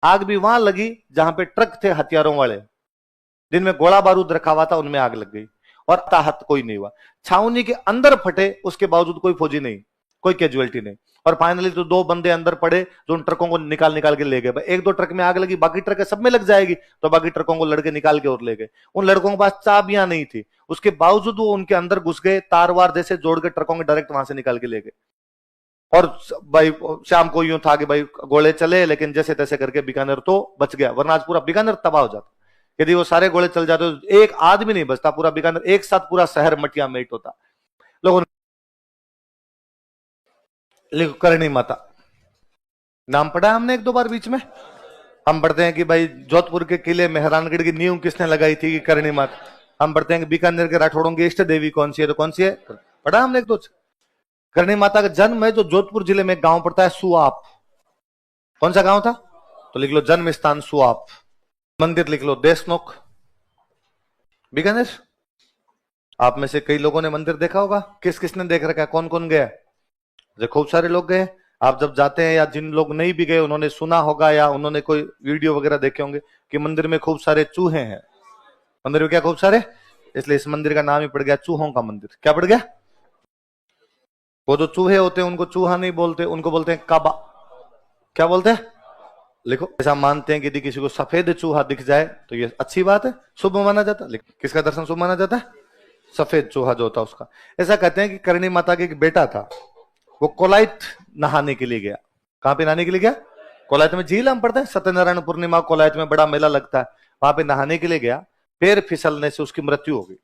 आग भी वहां लगी जहां पे ट्रक थे हथियारों वाले, जिनमें गोला बारूद रखा हुआ था, उनमें आग लग गई और ताहत कोई नहीं हुआ। छावनी के अंदर फटे, उसके बावजूद कोई फौजी नहीं, कोई कैजुअलिटी नहीं। और फाइनली तो 2 बंदे अंदर पड़े जो उन ट्रकों को निकाल निकाल के ले गए। 1-2 ट्रक में आग लगी, बाकी ट्रक सब में लग जाएगी, तो बाकी ट्रकों को लड़के निकाल के और ले गए। उन लड़कों के पास चाबियां नहीं थी, उसके बावजूद वो उनके अंदर घुस गए, तार वार जैसे जोड़ के ट्रकों के डायरेक्ट वहां से निकाल के ले गए। और भाई शाम को यूं था कि भाई गोले चले, लेकिन जैसे तैसे करके बीकानेर तो बच गया, वरना आज पूरा बीकानेर तबाह हो जाता। यदि वो सारे गोले चल जाते तो एक आदमी नहीं बचता, पूरा बीकानेर एक साथ पूरा शहर मटिया मेट होता। लोगों ने करणी माता नाम पढ़ा है हमने 1-2 बार बीच में। हम पढ़ते हैं कि भाई जोधपुर के किले मेहरानगढ़ की नींव किसने लगाई थी, कि करणी माता। हम पढ़ते हैं कि बीकानेर के राठौड़ों की इष्ट देवी कौन सी है, तो कौन सी है, पढ़ा हमने 1-2। करणी माता का जन्म है जो जोधपुर जिले में गांव पड़ता है सुआप। कौन सा गांव था, तो लिख लो जन्म स्थान सुआप। मंदिर लिख लो देशनोक, बीकानेर। आप में से कई लोगों ने मंदिर देखा होगा, किस किसने देख रखा है, कौन कौन गया, जो खूब सारे लोग गए। आप जब जाते हैं, या जिन लोग नहीं भी गए उन्होंने सुना होगा, या उन्होंने कोई वीडियो वगैरह देखे होंगे कि मंदिर में खूब सारे चूहे हैं। मंदिर में क्या खूब सारे, इसलिए इस मंदिर का नाम ही पड़ गया चूहों का मंदिर। क्या पड़ गया, वो जो चूहे होते हैं उनको चूहा नहीं बोलते, उनको बोलते हैं काबा। क्या बोलते हैं, लिखो। ऐसा मानते हैं कि यदि किसी को सफेद चूहा दिख जाए तो ये अच्छी बात है, शुभ माना जाता है। किसका दर्शन शुभ माना जाता है, सफेद चूहा जो होता है उसका। ऐसा कहते हैं कि करणी माता के एक बेटा था, वो कोलाइत नहाने के लिए गया। कहां पे नहाने के लिए गया, कोलाइत में झील हम पढ़ते हैं, सत्यनारायण पूर्णिमा कोलाइत में बड़ा मेला लगता है, वहां पे नहाने के लिए गया। पैर फिसलने से उसकी मृत्यु हो गई,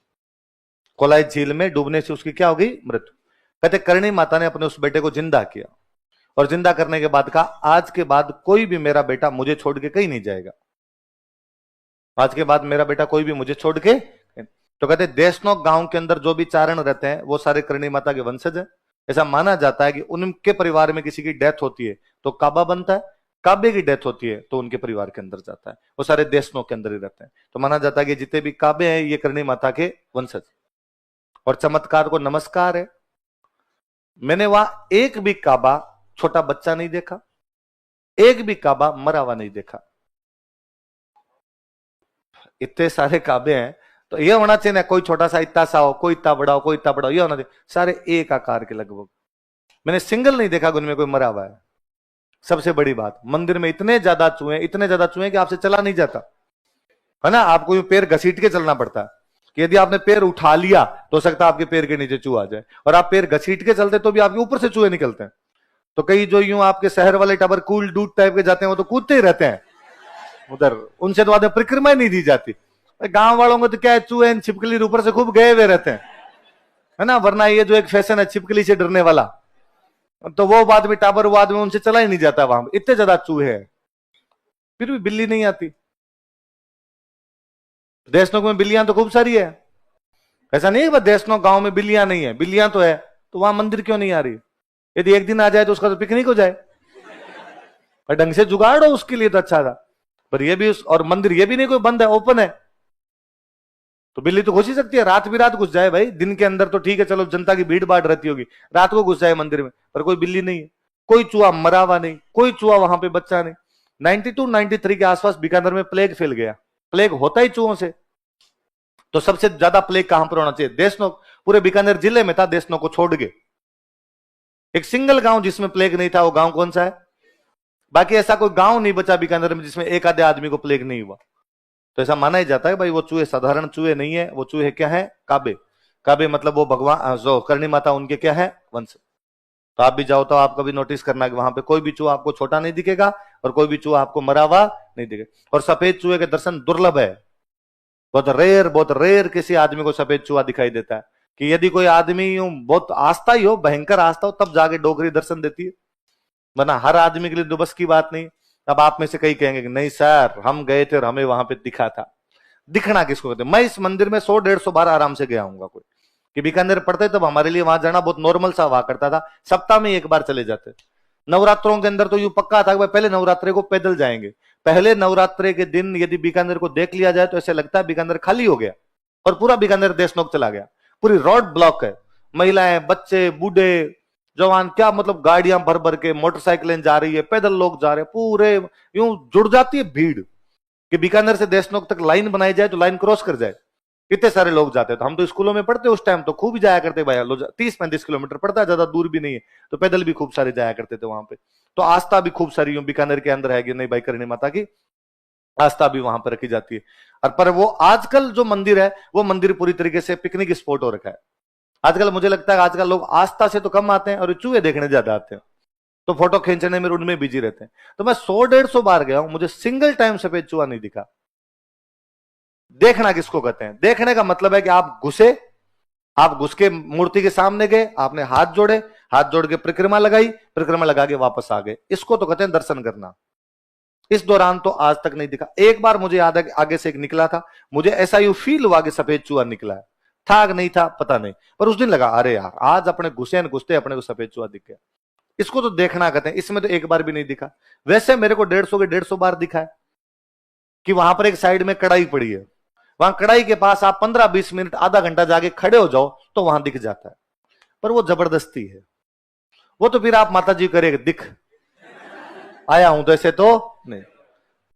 कोलाइत झील में डूबने से उसकी क्या हो गई, मृत्यु। कहते करणी माता ने अपने उस बेटे को जिंदा किया, और जिंदा करने के बाद कहा आज के बाद कोई भी मेरा बेटा मुझे छोड़ के कहीं नहीं जाएगा, आज के बाद मेरा बेटा कोई भी मुझे छोड़ के। तो कहते देशनोक गांव के अंदर जो भी चारण रहते हैं वो सारे करणी माता के वंशज हैं। ऐसा माना जाता है कि उनके परिवार में किसी की डेथ होती है तो काबा बनता है, काबे की डेथ होती है तो उनके परिवार के अंदर जाता है, वो सारे देशनोक के अंदर ही रहते हैं। तो माना जाता है कि जितने भी काबे हैं ये करणी माता के वंशज। और चमत्कार को नमस्कार है, मैंने वहां एक भी काबा छोटा बच्चा नहीं देखा, एक भी काबा मरा हुआ नहीं देखा। इतने सारे काबे हैं तो ये होना चाहिए ना, कोई छोटा सा इतना सा हो, कोई इतना बड़ा हो, कोई इतना बड़ा हो, ये होना चाहिए। सारे एक आकार के लगभग, मैंने सिंगल नहीं देखा उनमें कोई मरा हुआ है। सबसे बड़ी बात, मंदिर में इतने ज्यादा चूहे कि आपसे चला नहीं जाता है ना, आपको पैर घसीट के चलना पड़ता है। कि यदि आपने पैर उठा लिया तो हो सकता है आपके पैर के नीचे चूहा आ जाए, और आप पैर घसीट के चलते तो भी आपके ऊपर से चूहे निकलते हैं। तो कई जो यूं आपके शहर वाले टाबर कूल डूड टाइप के जाते हैं वो तो कूदते ही रहते हैं उधर, उनसे तो आदमी परिक्रमा ही नहीं दी जाती। गांव वालों को तो क्या है, चूहे छिपकली ऊपर से खूब गए हुए रहते हैं, है ना। वरना ये जो एक फैशन है छिपकली से डरने वाला, तो वो आदमी टाबर, वो आदमी उनसे चला ही नहीं जाता, वहां इतने ज्यादा चूहे हैं, फिर भी बिल्ली नहीं आती। देशनोक में बिल्लियां तो खूब सारी है, ऐसा नहीं है देशनोक गांव में बिल्लियां नहीं है, बिल्लियां तो है, तो वहां मंदिर क्यों नहीं आ रही। यदि एक दिन आ जाए तो उसका तो पिकनिक हो जाए, और ढंग से जुगाड़ हो उसके लिए तो अच्छा था। पर ये भी और मंदिर ये भी नहीं कोई बंद है, ओपन है, तो बिल्ली तो घुस ही सकती है, रात भी रात घुस जाए भाई। दिन के अंदर तो ठीक है, चलो जनता की भीड़ भाड़ रहती होगी, रात को घुस जाए मंदिर में, पर कोई बिल्ली नहीं है, कोई चूहा मरा हुआ नहीं, कोई चूहा वहां पे बच्चा नहीं। 92-93 के आसपास बीकानेर में प्लेग फैल गया, प्लेग होता ही चूहों से। तो सबसे ज्यादा प्लेग कहां पर होना चाहिए, देशनोक। पूरे बीकानेर जिले में था, देशनोक को छोड़ के एक सिंगल गांव जिसमें प्लेग नहीं था, वो गांव कौन सा है। बाकी ऐसा कोई गांव नहीं बचा बीकानेर में जिसमें एक आधे आदमी को प्लेग नहीं हुआ। तो ऐसा माना ही जाता है भाई वो चूहे साधारण चूहे नहीं है, वो चूहे क्या है, काबे। काबे मतलब वो भगवान जो करणी माता उनके क्या है, वंश। तो आप भी जाओ तो आप कभी नोटिस करना कि वहां पे कोई भी चूहा आपको छोटा नहीं दिखेगा, और कोई भी चूहा आपको मरा हुआ नहीं दिखेगा। और सफेद चूहे के दर्शन दुर्लभ है, बहुत रेयर किसी आदमी को सफेद चूहा दिखाई देता है। कि यदि कोई आदमी यूं बहुत आस्था ही हो, भयंकर आस्था हो, तब जाके डोगरी दर्शन देती है, वरना हर आदमी के लिए दुबस की बात नहीं। अब आप में से कई कहेंगे कि नहीं सर हम गए थे और हमें वहां पे दिखा था। दिखना किसको कहते हैं, मैं इस मंदिर में 100-150 बार आराम से गया हूंगा। कोई कि बीकानेर पढ़ते तब हमारे लिए वहां जाना बहुत नॉर्मल सा हुआ करता था, सप्ताह में एक बार चले जाते। नवरात्रों के अंदर तो यूं पक्का था कि पहले नवरात्रे को पैदल जाएंगे। पहले नवरात्रे के दिन यदि बीकानेर को देख लिया जाए तो ऐसे लगता है बीकानेर खाली हो गया और पूरा बीकानेर देशनोक चला गया। पूरी रोड ब्लॉक है, महिलाएं, बच्चे, बूढ़े, जवान क्या मतलब गाड़ियां भर भर के, मोटरसाइकिलें जा रही है, पैदल लोग जा रहे हैं, पूरे यूं जुड़ जाती है भीड़ कि बीकानेर से देशनोक तक लाइन बनाई जाए तो लाइन क्रॉस कर जाए, इतने सारे लोग जाते हैं। तो हम तो स्कूलों में पढ़ते उस टाइम तो खूब ही जाया करते भाई, 30-35 किलोमीटर पड़ता है, ज्यादा दूर भी नहीं है, तो पैदल भी खूब सारे जाया करते थे वहां पे। तो आस्था भी खूब सारी बीकानेर के अंदर है कि नहीं भाई करणी माता की आस्था भी वहां पर रखी जाती है। और पर वो आजकल जो मंदिर है वो मंदिर पूरी तरीके से पिकनिक स्पॉट हो रखा है। आजकल मुझे लगता है आजकल लोग आस्था से तो कम आते हैं और चूहे देखने ज्यादा आते हैं, तो फोटो खींचने में उनमें बिजी रहते हैं। तो मैं 100-150 बार गया हूं, मुझे सिंगल टाइम सफेद चूहा नहीं दिखा। देखना किसको कहते हैं? देखने का मतलब है कि आप घुसे, आप घुस के मूर्ति के सामने गए, आपने हाथ जोड़े, हाथ जोड़ के परिक्रमा लगाई, परिक्रमा लगा के वापस आ गए, इसको तो कहते हैं दर्शन करना। इस दौरान तो आज तक नहीं दिखा। एक बार मुझे याद है कि आगे से एक निकला था, मुझे ऐसा यू फील हुआ कि सफेद चूहा निकला है, था कि नहीं था पता नहीं, पर उस दिन लगा अरे यार आज अपने घुसे न घुसते अपने को सफेद चूहा दिख गया। इसको तो देखना कहते हैं, इसमें तो एक बार भी नहीं दिखा। वैसे मेरे को 150 के 150 बार दिखा है कि वहां पर एक साइड में कढ़ाई पड़ी है, वहां कढ़ाई के पास आप 15-20 मिनट आधा घंटा जाके खड़े हो जाओ तो वहां दिख जाता है, पर वो जबरदस्ती है। वो तो फिर आप माता जी करेंगे दिख आया हूं तो ऐसे तो नहीं।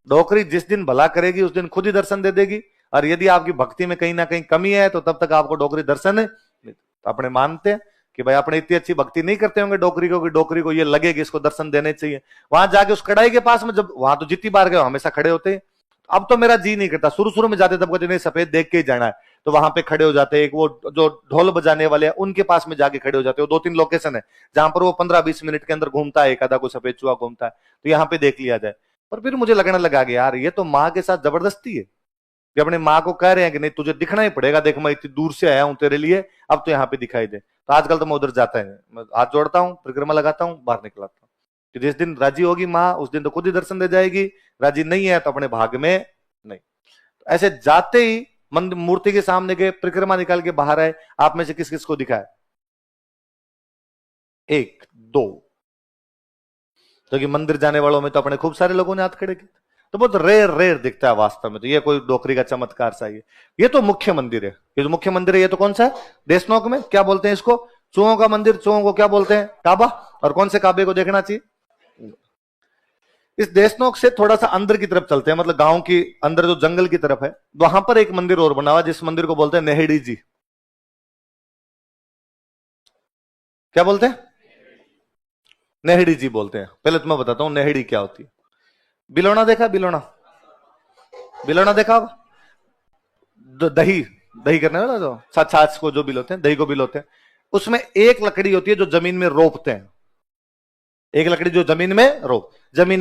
डोकरी जिस दिन भला करेगी उस दिन खुद ही दर्शन दे देगी, और यदि आपकी भक्ति में कहीं ना कहीं कमी है तो तब तक आपको डोकरी दर्शन नहीं। तो अपने मानते हैं कि भाई अपने इतनी अच्छी भक्ति नहीं करते होंगे डोकरी को कि डोकरी को ये लगे कि इसको दर्शन देने चाहिए। वहां जाके उस कढ़ाई के पास में, जब वहां तो जितनी बार गए हमेशा खड़े होते हैं, अब तो मेरा जी नहीं करता। शुरू शुरू में जाते तब कहते नहीं सफेद देख के ही जाना है, तो वहां पे खड़े हो जाते हैं। एक वो जो ढोल बजाने वाले हैं उनके पास में जाके खड़े हो जाते हैं। 2-3 लोकेशन है जहां पर वो 15-20 मिनट के अंदर घूमता है, एक आधा को सफेद चूहा घूमता है, तो यहाँ पे देख लिया जाए। पर फिर मुझे लगने लगा कि यार ये तो माँ के साथ जबरदस्ती है कि अपने माँ को कह रहे हैं कि नहीं तुझे दिखना ही पड़ेगा, देख मैं इतनी दूर से आया हूं तेरे लिए, अब तो यहाँ पे दिखाई दे। तो आजकल तो मैं उधर जाता है, मैं हाथ जोड़ता हूँ, परिक्रमा लगाता हूँ, बाहर निकल आता हूँ कि जिस दिन राजी होगी माँ उस दिन तो खुद ही दर्शन दे जाएगी, राजी नहीं है तो अपने भाग में नहीं। ऐसे जाते ही मूर्ति के सामने गए, परिक्रमा निकाल के बाहर आए, आप में से किस किस को दिखा है? 1-2। तो कि मंदिर जाने वालों में तो अपने खूब सारे लोगों ने हाथ खड़े किए, तो बहुत रेयर दिखता है वास्तव में। तो ये कोई डोकरी का चमत्कार सा ये तो मुख्य मंदिर है। ये जो मुख्य मंदिर है ये तो कौन सा है? देशनोक में क्या बोलते हैं इसको? चूहों का मंदिर। चूहों को क्या बोलते हैं? काबा। और कौन से काबे को देखना चाहिए? इस देशनोक से थोड़ा सा अंदर की तरफ चलते हैं, मतलब गांव की अंदर जो जंगल की तरफ है, वहां पर एक मंदिर और बना हुआ, जिस मंदिर को बोलते हैं नेहड़ी जी। क्या बोलते हैं? नेहड़ी जी बोलते हैं। पहले तो मैं बताता हूं नेहड़ी क्या होती है। बिलोना देखा? बिलोना बिलोना देखा होगा? दही दही करने वाला जो छाछ को जो बिलोते हैं, दही को बिलोते हैं, उसमें एक लकड़ी होती है जो जमीन में रोपते हैं। एक लकड़ी जो जमीन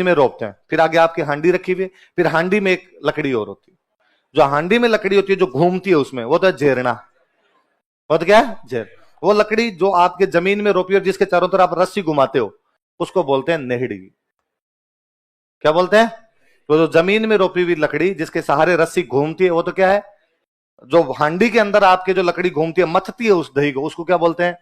में रोपते हैं। फिर आगे आपकी हांडी रखी हुई है, फिर हांडी में एक लकड़ी और होती है। जो हांडी में लकड़ी होती है जो घूमती है उसमें, वो तो है झेरना। वो तो क्या है? झेर। वो लकड़ी जो आपके जमीन में रोपी और जिसके चारों तरफ आप रस्सी घुमाते हो उसको बोलते हैं नेहड़ी। क्या बोलते हैं? तो जो जमीन में रोपी हुई लकड़ी जिसके सहारे रस्सी घूमती है वो तो क्या है? जो हांडी के अंदर आपके जो लकड़ी घूमती है, मथती है उस दही को, उसको क्या बोलते हैं?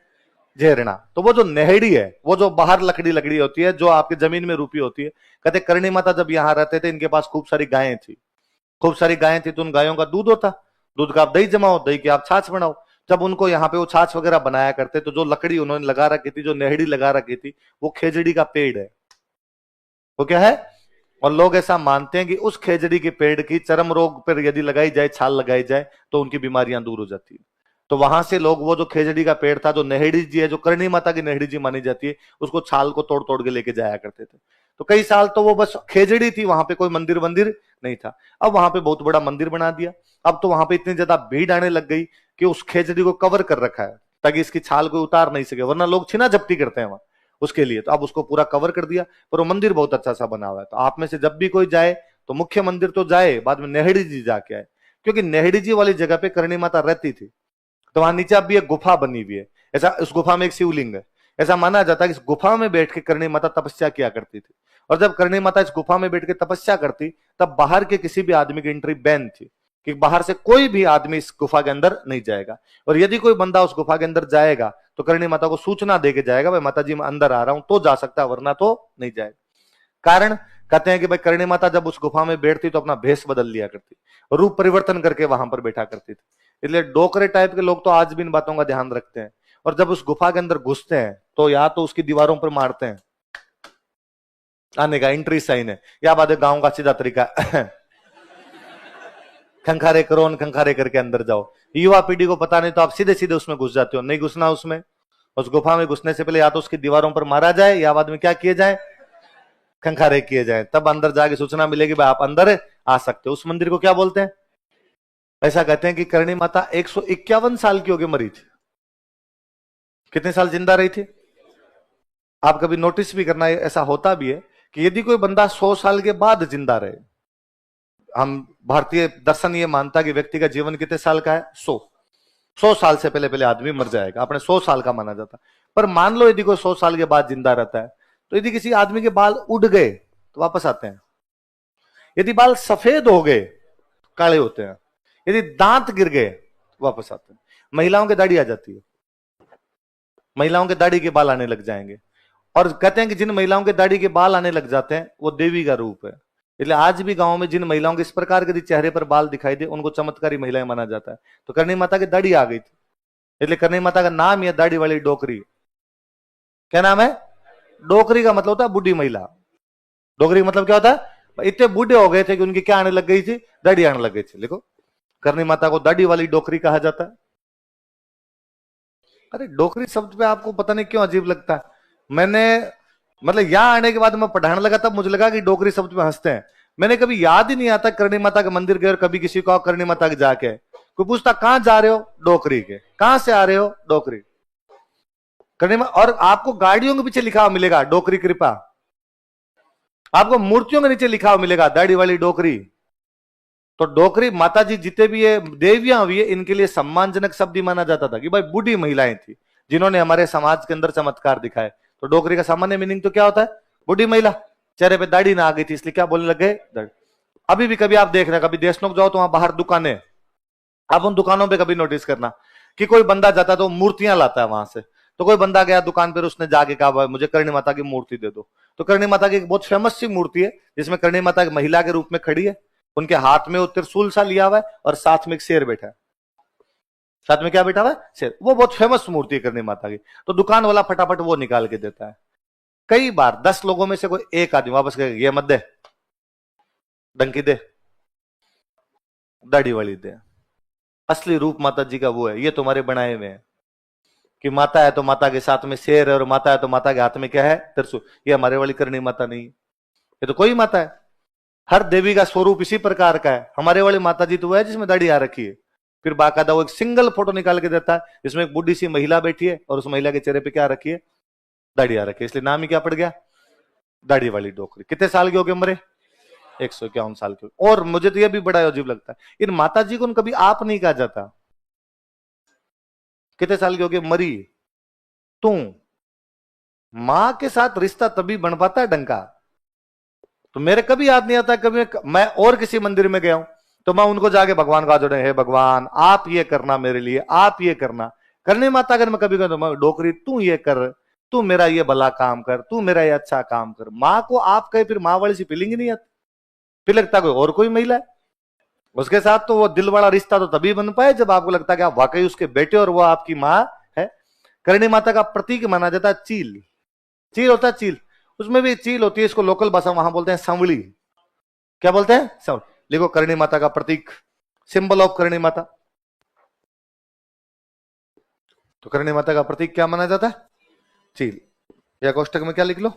झेरना। तो वो जो नेहड़ी है वो जो बाहर लकड़ी होती है जो आपकी जमीन में रूपी होती है। कहते करणी माता जब यहां रहते थे इनके पास खूब सारी गायें थी, तो उन गायों का दूध होता, दूध का आप दही जमाओ, दही की आप छाछ बनाओ। जब उनको यहाँ पे वो छाछ वगैरह बनाया करते तो जो लकड़ी उन्होंने लगा रखी थी, जो नेहड़ी लगा रखी थी, वो खेजड़ी का पेड़ है। वो क्या है? और लोग ऐसा मानते हैं कि उस खेजड़ी के पेड़ की चर्म रोग पर यदि लगाई जाए, छाल लगाई जाए तो उनकी बीमारियां दूर हो जाती है। तो वहां से लोग वो जो खेजड़ी का पेड़ था, जो नेहड़ी जी है, जो करणी माता की नेहड़ी जी मानी जाती है, उसको छाल को तोड़ तोड़ के लेके जाया करते थे। तो कई साल तो वो बस खेजड़ी थी, वहां पे कोई मंदिर नहीं था। अब वहां पे बहुत बड़ा मंदिर बना दिया। अब तो वहां पे इतनी ज्यादा भीड़ आने लग गई कि उस खेजड़ी को कवर कर रखा है ताकि इसकी छाल को उतार नहीं सके, वरना लोग छीना झपटी करते हैं वहां उसके लिए। तो अब उसको पूरा कवर कर दिया, पर वो मंदिर बहुत अच्छा सा बना हुआ है। तो आप में से जब भी कोई जाए तो मुख्य मंदिर तो जाए, बाद में नेहड़ी जी जाके आए, क्योंकि नेहड़ी जी वाली जगह पे करणी माता रहती थी। तो वहां नीचे अब भी एक गुफा बनी हुई है, ऐसा उस गुफा में एक शिवलिंग है। ऐसा माना जाता है कि इस गुफा में बैठ के करणी माता तपस्या किया करती थी। और जब करणी माता इस गुफा में बैठ के तपस्या करती तब बाहर के किसी भी आदमी की एंट्री बैन थी, कि बाहर से कोई भी आदमी इस गुफा के अंदर नहीं जाएगा। और यदि कोई बंदा उस गुफा के अंदर जाएगा तो करणी माता को सूचना देके जाएगा, भाई माता जी मैं अंदर आ रहा हूं, तो जा सकता है, वरना तो नहीं जाएगा। कारण कहते हैं कि भाई करणी माता जब उस गुफा में बैठती तो अपना भेष बदल लिया करती, रूप परिवर्तन करके वहां पर बैठा करती थी। इसलिए डोकरे टाइप के लोग तो आज भी इन बातों का ध्यान रखते हैं। और जब उस गुफा के अंदर घुसते हैं तो या तो उसकी दीवारों पर मारते हैं, आने का एंट्री साइन है, या बाद गांव का सीधा तरीका खंखारे करो, खंखारे करके अंदर जाओ। युवा पीढ़ी को पता नहीं तो आप सीधे सीधे उसमें घुस जाते हो, नहीं घुसना उसमें। उस गुफा में घुसने से पहले या तो उसकी दीवारों पर मारा जाए या बाद में क्या किए जाए, खंखारे किए जाए, तब अंदर जाके सूचना मिलेगी भाई आप अंदर आ सकते हो। उस मंदिर को क्या बोलते हैं? ऐसा कहते हैं कि करणी माता 151 साल की होगी मरी थी। कितने साल जिंदा रही थी? आप कभी नोटिस भी करना, ऐसा होता भी है कि यदि कोई बंदा 100 साल के बाद जिंदा रहे, हम भारतीय दर्शन ये मानता कि व्यक्ति का जीवन कितने साल का है? 100 साल से पहले पहले आदमी मर जाएगा, अपने 100 साल का माना जाता। पर मान लो यदि कोई 100 साल के बाद जिंदा रहता है, तो यदि किसी आदमी के बाल उड़ गए तो वापस आते हैं, यदि बाल सफेद हो गए काले होते हैं, यदि दांत गिर गए तो वापस आते हैं। महिलाओं की दाढ़ी आ जाती है, महिलाओं के दाढ़ी के बाल आने लग जाएंगे, और कहते हैं कि जिन महिलाओं के दाढ़ी के बाल आने लग जाते हैं वो देवी का रूप है। इसलिए आज भी गांव में जिन महिलाओं के इस प्रकार के चेहरे पर बाल दिखाई दे उनको चमत्कारी महिलाएं माना जाता है। तो करणी माता की दाढ़ी आ गई थी, इसलिए करणी माता का नाम है दाढ़ी वाली डोकरी। क्या नाम है? डोकरी का मतलब होता है बूढ़ी महिला। डोकरी का मतलब क्या होता है? इतने बूढ़े हो गए थे कि उनकी क्या आने लग गई थी? दाढ़ी आने लग गई थी। देखो, करणी माता को दाढ़ी वाली डोकरी कहा जाता है। अरे डोकरी शब्द पे आपको पता नहीं क्यों अजीब लगता है। मैंने मतलब यहां आने के बाद मैं पढ़ाने लगा तब मुझे लगा कि डोकरी शब्द पे हंसते हैं। मैंने कभी याद ही नहीं आता करणी माता के मंदिर गए और कभी किसी को करणी माता के जाके कोई पूछता कहां जा रहे हो? डोकरी के। कहां से आ रहे हो? डोकरी। करणी माता। और आपको गाड़ियों के पीछे लिखा हुआ मिलेगा डोकरी कृपा, आपको मूर्तियों के नीचे लिखा हुआ मिलेगा दाढ़ी वाली डोकरी। तो डोकरी माता जी जितने भी ये देवियां हुई है इनके लिए सम्मानजनक शब्द ही माना जाता था कि भाई बूढ़ी महिलाएं थी जिन्होंने हमारे समाज के अंदर चमत्कार दिखाए। तो डोकरी का सामान्य मीनिंग तो क्या होता है? बूढ़ी महिला, चेहरे पे दाढ़ी ना आ गई थी इसलिए क्या बोलने लगे? दाढ़ी। अभी भी कभी आप देख रहे, कभी देशनोक जाओ तो वहां बाहर दुकानें, आप उन दुकानों पे कभी नोटिस करना कि कोई बंदा जाता तो मूर्तियां लाता है वहां से। तो कोई बंदा गया दुकान पर, उसने जाके कहा मुझे करणी माता की मूर्ति दे दो। तो करणी माता की एक बहुत फेमस सी मूर्ति है जिसमें करणी माता एक महिला के रूप में खड़ी है, उनके हाथ में वो त्रिशूल सा लिया हुआ है और साथ में एक शेर बैठा है। साथ में क्या बैठा हुआ है? शेर। वो बहुत फेमस मूर्ति है करणी माता की। तो दुकान वाला फटाफट वो निकाल के देता है। कई बार 10 लोगों में से कोई एक आदमी वापस कहेगा ये मत दे, डंकी दे, दाढ़ी वाली दे। असली रूप माता जी का वो है, ये तुम्हारे बनाए हुए हैं कि माता है तो माता के साथ में शेर है और माता है तो माता के हाथ में क्या है? त्रिशूल। ये हमारे वाली करणी माता नहीं, ये तो कोई माता है। हर देवी का स्वरूप इसी प्रकार का है। हमारे वाली माता जी तो वो है जिसमें दाढ़ी आ रखी है। फिर बाकायदा वो एक सिंगल फोटो निकाल के देता है जिसमें एक बूढ़ी सी महिला बैठी है और उस महिला के चेहरे पे क्या रखी है? दाढ़ी आ रखी है। इसलिए नाम ही क्या पड़ गया? दाढ़ी वाली डोकरी। कितने साल के हो गए मरे? 151 साल के। और मुझे तो यह भी बड़ा अजीब लगता है इन माता जी को कभी आप नहीं कहा जाता। कितने साल की हो गए मरी? तू। मां के साथ रिश्ता तभी बन पाता है डंका। तो मेरे कभी याद नहीं आता, कभी मैं और किसी मंदिर में गया हूं तो मैं उनको जाके भगवान का जोड़े, हे भगवान आप ये करना मेरे लिए, आप ये करना। करणी माता अगर मैं कभी कहता तो मैं डोकरी तू ये कर, तू मेरा ये भला काम कर, तू मेरा ये अच्छा काम कर। माँ को आप कहे फिर माँ वाली सी फीलिंग ही नहीं आती, फिर लगता कोई और कोई महिला है। उसके साथ तो वो दिल वाला रिश्ता तो तभी बन पाए जब आपको लगता है कि आप वाकई उसके बेटे और वो आपकी माँ है। करणी माता का प्रतीक माना जाता है चील। चील होता है चील, उसमें भी चील होती है, इसको लोकल भाषा वहां बोलते हैं सांवली। क्या बोलते हैं? सांवली। लिखो करणी माता का प्रतीक, सिंबल ऑफ करणी माता। तो करणी माता का प्रतीक क्या माना जाता है? चील। या कोष्टक में क्या लिख लो?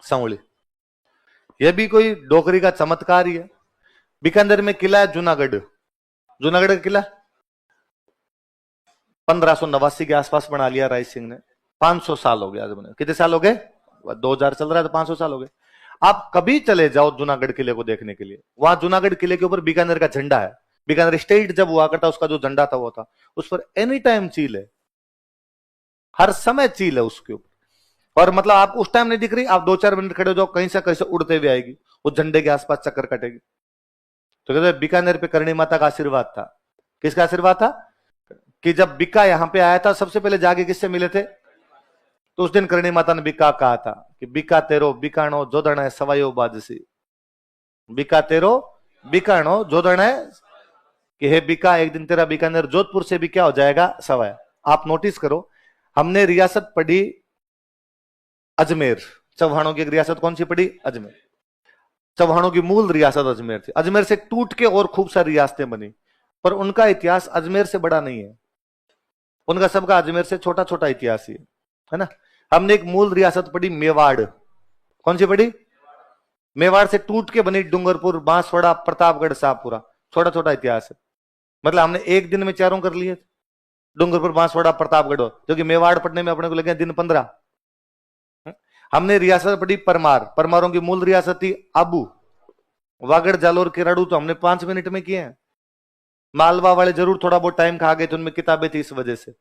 सांवली। यह भी कोई डोकरी का चमत्कार ही है। बीकानेर में किला है जूनागढ़, जूनागढ़ का किला 1589 के आसपास बना लिया राय सिंह ने। 500 साल हो गया आज बने। कितने साल हो गए? 2000 चल रहा है तो 500 साल हो गए। आप कभी चले जाओ जूनागढ़ किले को देखने के लिए, वहां जूनागढ़ किले के ऊपर बीकानेर का झंडा है। बीकानेर स्टेट जब हुआ करता उसका जो झंडा था वो था, उस पर एनी टाइम चील है, हर समय चील है उसके ऊपर। और मतलब आप उस टाइम नहीं दिख रही, आप 2-4 मिनट खड़े हो जाओ कहीं से उड़ते हुए आएगी, उस झंडे के आसपास चक्कर कटेगी। तो कहते बीकानेर पे करणी माता का आशीर्वाद था। किसका आशीर्वाद था? कि जब बिक्का यहां पे आया था सबसे पहले जाके किससे मिले थे? तो उस दिन करणी माता ने बिक्का कहा था कि बिक्का तेरो बिकाणो जोदण है सवायो बाजसी। बिक्का तेरो बिकाणो जोदण है कि हे बिक्का एक दिन तेरा बीकानेर जोधपुर से भी क्या हो जाएगा? सवाया। आप नोटिस करो, हमने रियासत पढ़ी अजमेर, चौहानों की एक रियासत कौन सी पढ़ी? अजमेर। चौहानों की मूल रियासत अजमेर थी, अजमेर से टूट के और खूब सारी रियासतें बनी, पर उनका इतिहास अजमेर से बड़ा नहीं है, उनका सबका अजमेर से छोटा छोटा इतिहास ही है ना। हमने एक मूल रियासत पढ़ी मेवाड़, कौन सी पढ़ी? मेवाड़ से टूट के बनी डूंगरपुर, बांसवाड़ा, प्रतापगढ़, शाहपुरा, छोटा छोटा इतिहास है। मतलब हमने एक दिन में चारों कर लिए, डूंगरपुर, बांसवाड़ा, प्रतापगढ़, जो कि मेवाड़ पढ़ने में अपने को लगे दिन 15। हमने रियासत पढ़ी परमार, परमारों की मूल रियासत थी आबू, वागड़, जालोर, किराड़ू तो हमने 5 मिनट में किए हैं। मालवा वाले जरूर थोड़ा बहुत टाइम खा गए थे, उनमें किताबें थी इस वजह से।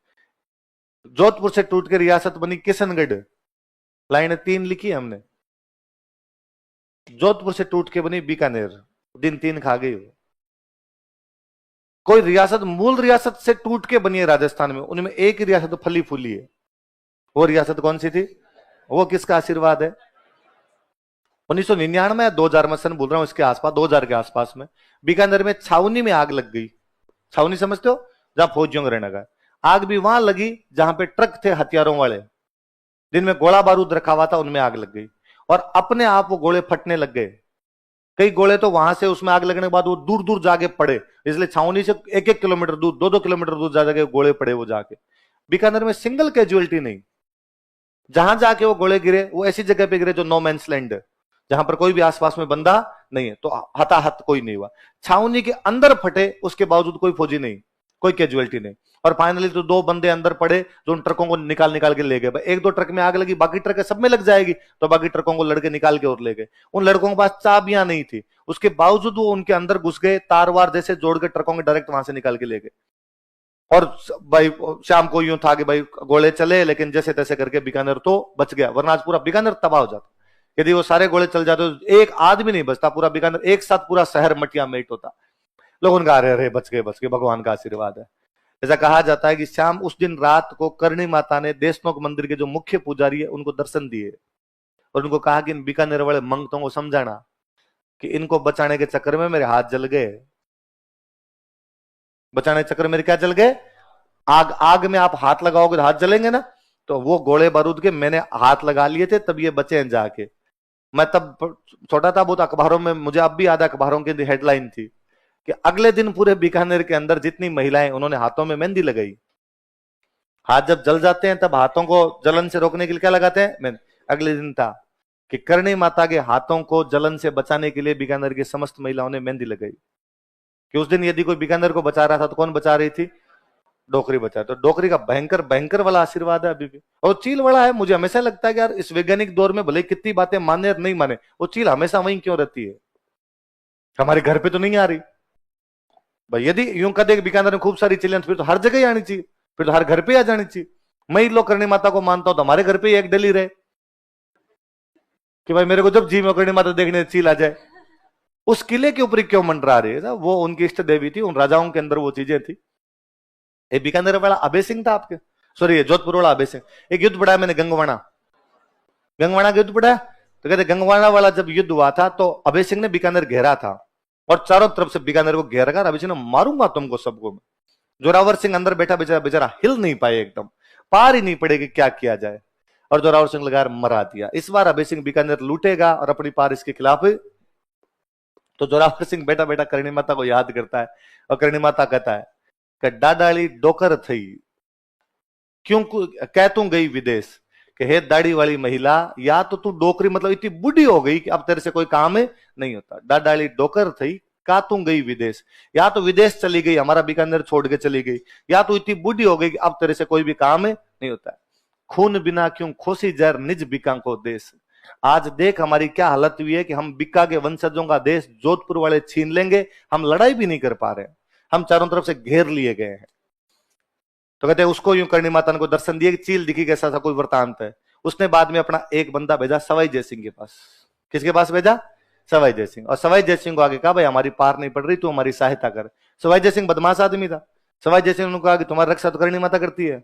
जोधपुर से टूट के रियासत बनी किशनगढ़, लाइन 3 लिखी है हमने। जोधपुर से टूट के बनी बीकानेर, दिन 3 खा गई। कोई रियासत मूल रियासत से टूट के बनी है राजस्थान में, उनमें एक ही रियासत फली फूली है, वो रियासत कौन सी थी? वो किसका आशीर्वाद है? 1999 या 2000 में सन बोल रहा हूं, इसके आसपास, 2000 के आसपास में बीकानेर में छावनी में आग लग गई। छावनी समझते हो? जहां फौजियों का रहने का। आग भी वहां लगी जहां पे ट्रक थे हथियारों वाले, जिनमें गोला बारूद रखा हुआ था, उनमें आग लग गई और अपने आप वो गोले फटने लग गए। कई गोले तो वहां से उसमें आग लगने के बाद वो दूर दूर जाके पड़े, इसलिए छावनी से 1-1 किलोमीटर दूर, 2-2 किलोमीटर दूर जा जाके गोले पड़े वो जाके। बीकानेर में सिंगल कैजुअलिटी नहीं, जहां जाके वो गोले गिरे वो ऐसी जगह पे गिरे जो नो मैंस लैंड है, जहां पर कोई भी आसपास में बंदा नहीं है, तो हताहत कोई नहीं हुआ। छावनी के अंदर फटे, उसके बावजूद कोई फौजी नहीं, कोई कैजुअलिटी नहीं। और फाइनली तो 2 बंदे अंदर पड़े जो उन ट्रकों को निकाल निकाल के ले गए। 1-2 ट्रक में आग लगी, बाकी ट्रक सब में लग जाएगी, तो बाकी ट्रकों को लड़के निकाल के और ले गए। उन लड़कों के पास चाबियां नहीं थी, उसके बावजूद वो उनके अंदर घुस गए, तार वार जैसे जोड़ के ट्रकों के डायरेक्ट वहां से निकाल के ले गए। और भाई शाम को यूं था कि भाई गोले चले, लेकिन जैसे तैसे करके बीकानेर तो बच गया, वरना आज पूरा बीकानेर तबाह हो जाता। यदि वो सारे गोले चल जाते तो एक आदमी नहीं बचता, पूरा बीकानेर एक साथ पूरा शहर मटिया मेट होता। लोग उनका अरे बच गए बच गए, भगवान का आशीर्वाद है। ऐसा कहा जाता है कि शाम उस दिन रात को करणी माता ने देशनोक मंदिर के जो मुख्य पुजारी है उनको दर्शन दिए और उनको कहा कि इन बीकानेर वाले मंगतों को समझाना कि इनको बचाने के चक्कर में मेरे हाथ जल गए, बचाने के चक्कर में मेरे क्या जल गए? आग, आग में आप हाथ लगाओगे तो हाथ जलेंगे ना, तो वो गोले बारूद के मैंने हाथ लगा लिए थे, तब ये बचे हैं जाके। मैं तब छोटा था बहुत, अखबारों में मुझे अब भी याद है, अखबारों की हेडलाइन थी कि अगले दिन पूरे बीकानेर के अंदर जितनी महिलाएं, उन्होंने हाथों में मेहंदी लगाई। हाथ जब जल जाते हैं तब हाथों को जलन से रोकने के लिए क्या लगाते हैं? मेहंदी। अगले दिन था कि करणी माता के हाथों को जलन से बचाने के लिए बीकानेर की समस्त महिलाओं ने मेहंदी लगाई। कि उस दिन यदि कोई बीकानेर को बचा रहा था तो कौन बचा रही थी? डोकरी बचा। तो डोकरी का भयंकर भयंकर वाला आशीर्वाद है अभी भी, और चील वाला है। मुझे हमेशा लगता है कि यार इस वैज्ञानिक दौर में भले कितनी बातें माने और नहीं माने, वो चील हमेशा वहीं क्यों रहती है? हमारे घर पे तो नहीं आ रही भाई। यदि यूं कह दे बीकानेर में खूब सारी चिड़ियां, फिर तो हर जगह ही आनी चाहिए, फिर तो हर घर पे आ जानी चाहिए। मैं ही लोग करणी माता को मानता हूं तो हमारे घर पे ही एक डली रहे कि भाई मेरे को जब जी में करणी माता देखने चील आ जाए। उस किले के ऊपर क्यों मंडरा रही है? वो उनकी इष्ट देवी थी, उन राजाओं के अंदर वो चीजें थी। ये बीकानेर वाला अभय सिंह था आपके, सॉरी जोधपुर वाला अभय सिंह। एक युद्ध पढ़ा मैंने, गंगवाना, गंगवाना का युद्ध पढ़ा। तो कहते गंगवाना वाला जब युद्ध हुआ था तो अभय सिंह ने बीकानेर घेरा था और चारों तरफ से बीकानेर को घेर कर अभय सिंह ने मारूंगा तुमको सबको। जोरावर सिंह अंदर बैठा बेचारा, बेचारा हिल नहीं पाए, एकदम पार ही नहीं पड़े कि क्या किया जाए, और जोरावर सिंह लगा मरा दिया। इस बार अभय सिंह बीकानेर लूटेगा और अपनी पार इसके खिलाफ। तो जोरावर सिंह बैठा बैठा करणी माता को याद करता है और करणी माता कहता है कि डाडाली डोकर थई क्यों कह तू गई विदेश, कि हे दाढ़ी वाली महिला, या तो तू डोकरी मतलब इतनी बुढ़ी हो गई कि अब तेरे से कोई काम नहीं होता। डाडाली डोकर थई का तू गई विदेश, या तो विदेश चली गई, हमारा बीकानेर छोड़ के चली गई, या तो इतनी बुढ़ी हो गई कि अब तेरे से कोई भी काम नहीं होता। खून बिना क्यों खोसी जहर निज बिका को देश। आज देख हमारी क्या हालत हुई है कि हम बिक्का के वंशजों का देश जोधपुर वाले छीन लेंगे, हम लड़ाई भी नहीं कर पा रहे, हम चारों तरफ से घेर लिए गए हैं। तो कहते हैं उसको यूं करणी माता ने को दर्शन दिए कि चील दिखी, कैसा सा कोई वृतांत है। उसने बाद में अपना एक बंदा भेजा सवाई जयसिंह के पास। किसके पास भेजा? सवाई जयसिंह। और सवाई जयसिंह को आगे कहा भाई हमारी पार नहीं पड़ रही, तू हमारी सहायता कर। सवाई जयसिंह बदमाश आदमी था। सवाई जयसिंह ने कहा कि तुम्हारी रक्षा तो करणी माता करती है,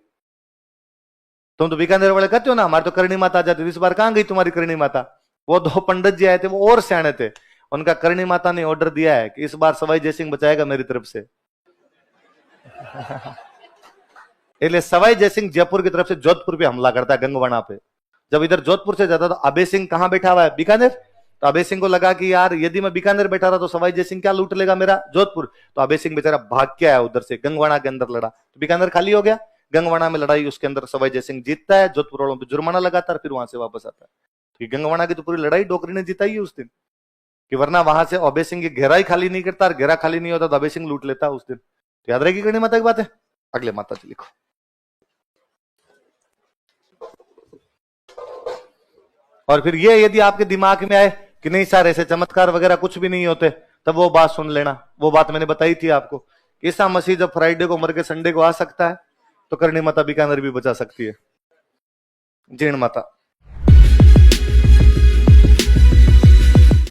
तुम तो बीकानेर वाले कहते हो ना हमारे तो करणी माता आ जाती है, इस बार कहां गई तुम्हारी करणी माता? वो 2 पंडित जी आए थे, वो और सियाणे थे। उनका करणी माता ने ऑर्डर दिया है कि इस बार सवाई जयसिंह बचाएगा मेरी तरफ से। इसलिए सवाई जयसिंह जयपुर की तरफ से जोधपुर पे हमला करता है गंगवाना पे। जब इधर जोधपुर से जाता तो अभय सिंह कहां बैठा हुआ है? बीकानेर। तो अभय सिंह को लगा कि यार यदि मैं बीकानेर बैठा रहा तो सवाई जयसिंह क्या लूट लेगा मेरा? जोधपुर। तो अभय सिंह बेचारा भाग के आया उधर से, गंगवाना के अंदर लड़ा, तो बीकानेर खाली हो गया। गंगवाना में लड़ाई, उसके अंदर सवाई जयसिंह जीतता है, जोधपुर वालों पर जुर्माना लगाता है, फिर वहां से वापस आता है। तो गंगवाना की तो पूरी लड़ाई डोगरी ने जिताई है उस दिन, कि वरना वहां से अभय सिंह की घेरा ही खाली नहीं करता, और घेरा खाली नहीं होता तो अभय सिंह लूट लेता उस दिन। तो याद रहेगी करणी माता की बात है। अगले माता जी लिखो। और फिर ये यदि आपके दिमाग में आए कि नहीं सर ऐसे चमत्कार वगैरह कुछ भी नहीं होते, तब वो बात सुन लेना। वो बात मैंने बताई थी आपको, ईसा मसीह जब फ्राइडे को मर के संडे को आ सकता है, तो करणी माता बीकानेर भी बचा सकती है। जीण माता।